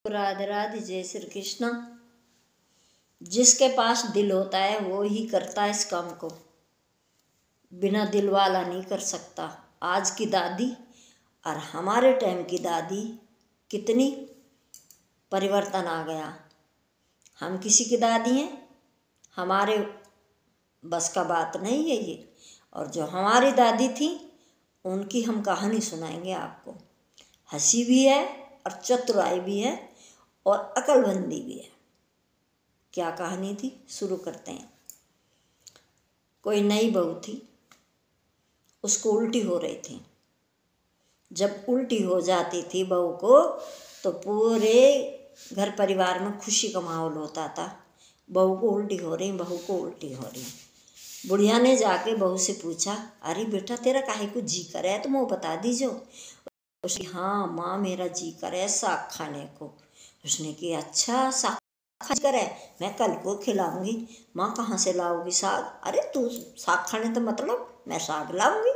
राधे राधे, जय श्री कृष्ण। जिसके पास दिल होता है वो ही करता है इस काम को, बिना दिल वाला नहीं कर सकता। आज की दादी और हमारे टाइम की दादी, कितनी परिवर्तन आ गया। हम किसी की दादी हैं, हमारे बस का बात नहीं है ये। और जो हमारी दादी थी उनकी हम कहानी सुनाएंगे आपको। हंसी भी है और चतुराई भी है और अक्लमंदी भी है। क्या कहानी थी, शुरू करते हैं। कोई नई बहू थी, उसको उल्टी हो रही थी। जब उल्टी हो जाती थी बहू को तो पूरे घर परिवार में खुशी का माहौल होता था। बहू को उल्टी हो रही, बहू को उल्टी हो रही। बुढ़िया ने जाके बहू से पूछा, अरे बेटा तेरा काहे को जी करे तो मुँह बता दीजिए। उसने हाँ माँ, मेरा जी करे साग खाने को। उसने कहा अच्छा साग करे, मैं कल को खिलाऊंगी। माँ कहाँ से लाओगी साग? अरे तू साग खाने तो मतलब मैं साग लाऊंगी।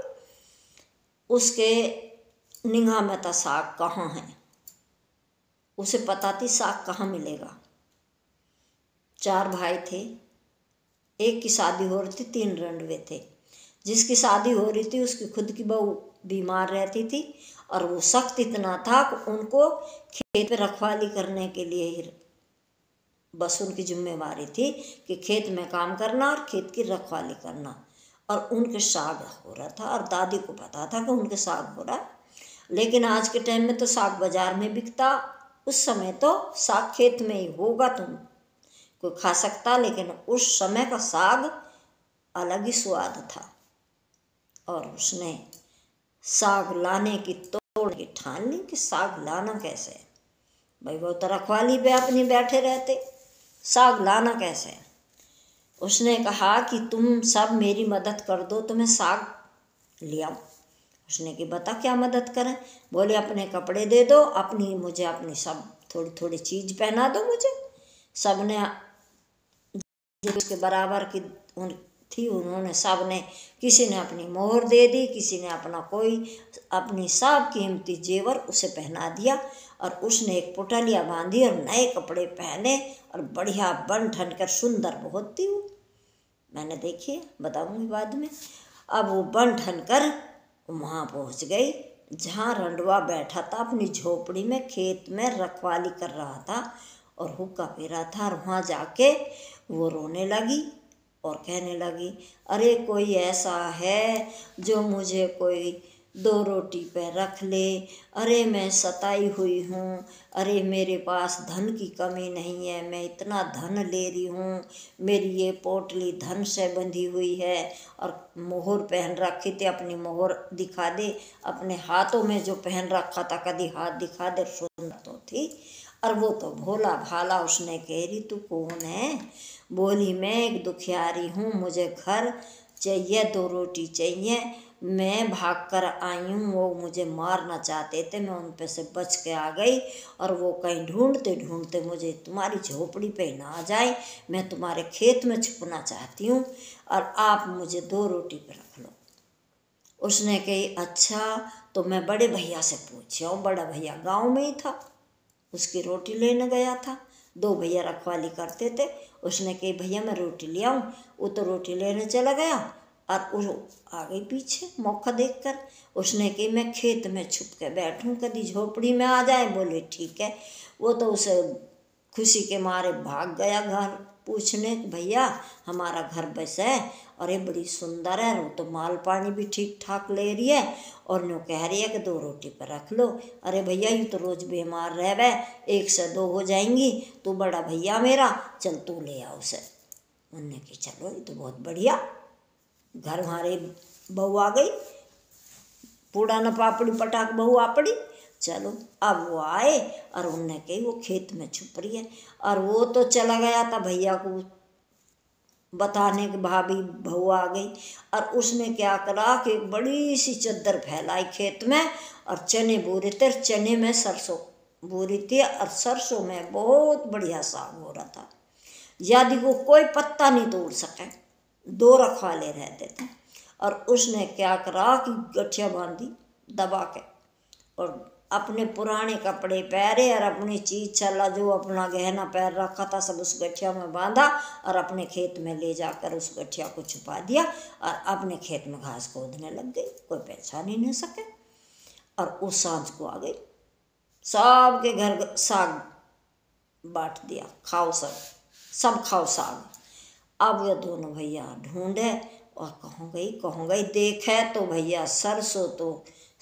उसके निगाह में था साग कहाँ है, उसे पता थी साग कहाँ मिलेगा। 4 भाई थे, एक की शादी हो रही थी, 3 रंडवे थे। जिसकी शादी हो रही थी उसकी खुद की बहू बीमार रहती थी और वो सख्त इतना था कि उनको खेत में रखवाली करने के लिए ही बस उनकी जिम्मेवारी थी कि खेत में काम करना और खेत की रखवाली करना। और उनके साग हो रहा था और दादी को पता था कि उनके साग हो रहा है। लेकिन आज के टाइम में तो साग बाजार में बिकता, उस समय तो साग खेत में ही होगा तुम कोई खा सकता। लेकिन उस समय का साग अलग ही स्वाद था। और उसने साग लाने की तोड़ की ठान ली कि साग लाना कैसे। भाई वो तो रखवाली पे अपनी बैठे रहते, साग लाना कैसे। उसने कहा कि तुम सब मेरी मदद कर दो तो मैं साग ले आऊँ। उसने कि बता क्या मदद करें? बोले अपने कपड़े दे दो, मुझे अपनी सब थोड़ी थोड़ी चीज़ पहना दो मुझे। सब ने जो उसके बराबर की थी उन्होंने सब ने, किसी ने अपनी मोहर दे दी, किसी ने अपनी सब कीमती जेवर उसे पहना दिया। और उसने एक पुटलिया बांधी और नए कपड़े पहने और बढ़िया बन ठन कर, सुंदर बहुत थी वो, मैंने देखी है, बताऊंगी बाद में। अब वो बन ठन कर वहाँ पहुँच गई जहाँ रंडवा बैठा था अपनी झोपड़ी में, खेत में रखवाली कर रहा था और हुक्का पी रहा था। और वहाँ जाके वो रोने लगी और कहने लगी, अरे कोई ऐसा है जो मुझे कोई 2 रोटी पे रख ले। अरे मैं सताई हुई हूँ, अरे मेरे पास धन की कमी नहीं है, मैं इतना धन ले रही हूँ, मेरी ये पोटली धन से बंधी हुई है। और मोहर पहन रखी थी, अपनी मोहर दिखा दे। अपने हाथों में जो पहन रखा था, कभी हाथ दिखा दे, सुंदर तो थी। और वो तो भोला भाला। उसने कह रही तू कौन है? बोली मैं एक दुखियारी हूँ, मुझे घर चाहिए, 2 रोटी चाहिए, मैं भाग कर आई हूँ। वो मुझे मारना चाहते थे, मैं उन पे से बच के आ गई। और वो कहीं ढूंढते ढूंढते मुझे तुम्हारी झोपड़ी पे ना आ जाए, मैं तुम्हारे खेत में छुपना चाहती हूँ और आप मुझे 2 रोटी पे रख लो। उसने कही अच्छा तो मैं बड़े भैया से पूछी हूँ। बड़ा भैया गाँव में ही था, उसकी रोटी लेने गया था। 2 भैया रखवाली करते थे। उसने कही भैया मैं रोटी ले आऊँ। वो तो रोटी लेने चला गया और वो आ गई पीछे मौका देखकर। उसने कही मैं खेत में छुप के बैठूं, कभी झोपड़ी में आ जाए। बोले ठीक है। वो तो उसे खुशी के मारे भाग गया घर पूछने, भैया हमारा घर बस है और ये बड़ी सुंदर है, वो तो माल पानी भी ठीक ठाक ले रही है और नो कह रही है कि 2 रोटी पर रख लो। अरे भैया ये तो रोज़ बीमार रह गए, 1 से 2 हो जाएंगी, तू बड़ा भैया मेरा, चल तू ले आ उसे। उनने की चलो ये तो बहुत बढ़िया, घर हमारे बहू आ गई, पूड़ा न पापड़ी पटाक बहू आ पड़ी। चलो अब वो आए और उनने कही वो खेत में छुप रही है। और वो तो चला गया था भैया को बताने कि भाभी बहू आ गई। और उसने क्या करा कि एक बड़ी सी चद्दर फैलाई खेत में और चने बो रहे थे, चने में सरसों बो रही थी और सरसों में बहुत बढ़िया साग हो रहा था। यदि वो कोई पत्ता नहीं तोड़ सके, 2 रखवाले रहते थे। और उसने क्या करा कि गठिया बांधी दबा के और अपने पुराने कपड़े पहरे और अपनी चीज छला जो अपना गहना पैर रखा था सब उस गठिया में बांधा और अपने खेत में ले जाकर उस गठिया को छुपा दिया और अपने खेत में घास खोदने लग गई। कोई पहचान ही नहीं सके। और उस सांझ को आ गई, सबके घर साग बांट दिया, खाओ सब खाओ साग। अब ये दोनों भैया ढूंढे और कहूँ गई देखे तो भैया सरसों तो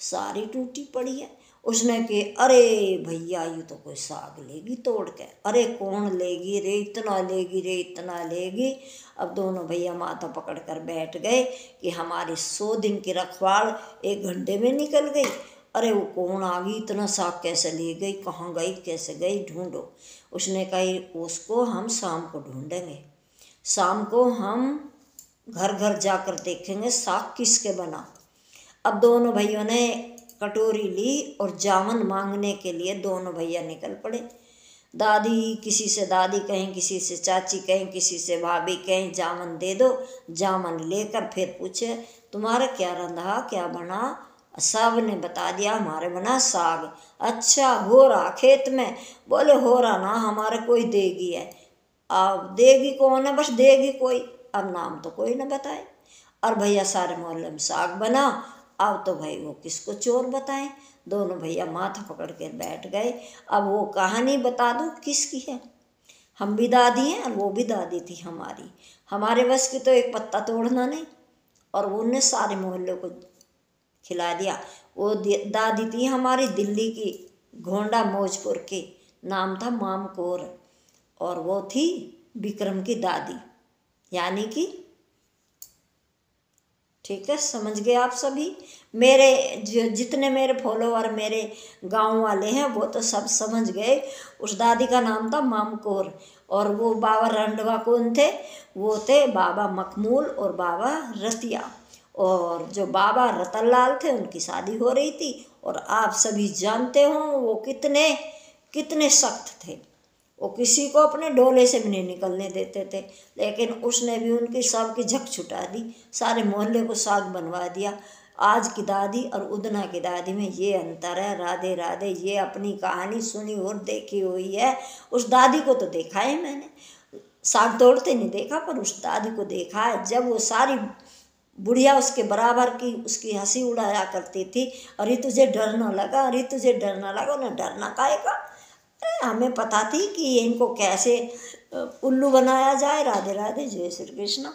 सारी टूटी पड़ी है। उसने कि अरे भैया ये तो कोई साग लेगी तोड़ के, अरे कौन लेगी रे, इतना लेगी रे, इतना लेगी। अब दोनों भैया माथा पकड़ कर बैठ गए कि हमारी 100 दिन की रखवाड़ 1 घंटे में निकल गई। अरे वो कौन आ गई, इतना साग कैसे ले गई, कहाँ गई, कैसे गई, ढूंढो। उसने कही उसको हम शाम को ढूंढेंगे, शाम को हम घर घर जाकर देखेंगे साग किसके बना। अब दोनों भाइयों ने कटोरी ली और जामन मांगने के लिए दोनों भैया निकल पड़े। दादी किसी से दादी कहें, किसी से चाची कहें, किसी से भाभी कहें जामन दे दो। जामन लेकर फिर पूछे तुम्हारा क्या रंधा, क्या बना। सब ने बता दिया हमारे बना साग। अच्छा हो रहा खेत में, बोले हो रहा ना, हमारे कोई देगी है। अब देगी कौन है, बस देगी कोई, अब नाम तो कोई न बताए। और भैया सारे मोहल्ले में साग बना। अब तो भाई वो किसको चोर बताएं। दोनों भैया माथा पकड़ के बैठ गए। अब वो कहानी बता दूं किसकी है। हम भी दादी हैं और वो भी दादी थी हमारी। हमारे बस की तो एक पत्ता तोड़ना नहीं, और वो उनने सारे मोहल्ले को खिला दिया। वो दादी थी हमारी दिल्ली की, घोंडा मौजपुर की, नाम था माम कौर, और वो थी विक्रम की दादी, यानी कि ठीक है, समझ गए आप सभी। मेरे जितने मेरे फॉलोअर मेरे गांव वाले हैं वो तो सब समझ गए। उस दादी का नाम था माम कौर, और वो बाबा रंडवा कौन थे, वो थे बाबा मखमूल और बाबा रतिया। और जो बाबा रतन लाल थे उनकी शादी हो रही थी, और आप सभी जानते हो वो कितने कितने सख्त थे। वो किसी को अपने डोले से भी नहीं निकलने देते थे, लेकिन उसने भी उनकी सबकी झक छुटा दी, सारे मोहल्ले को साग बनवा दिया। आज की दादी और उदना की दादी में ये अंतर है। राधे राधे। ये अपनी कहानी सुनी और देखी हुई है। उस दादी को तो देखा है मैंने, साग तोड़ते नहीं देखा, पर उस दादी को देखा है। जब वो सारी बुढ़िया उसके बराबर की उसकी हंसी उड़ाया करती थी, अरे तुझे डर न लगा, अरे तुझे डर न लगा। उन्हें डरना काहे का, हमें पता थी कि इनको कैसे उल्लू बनाया जाए। राधे राधे। जय श्री कृष्ण।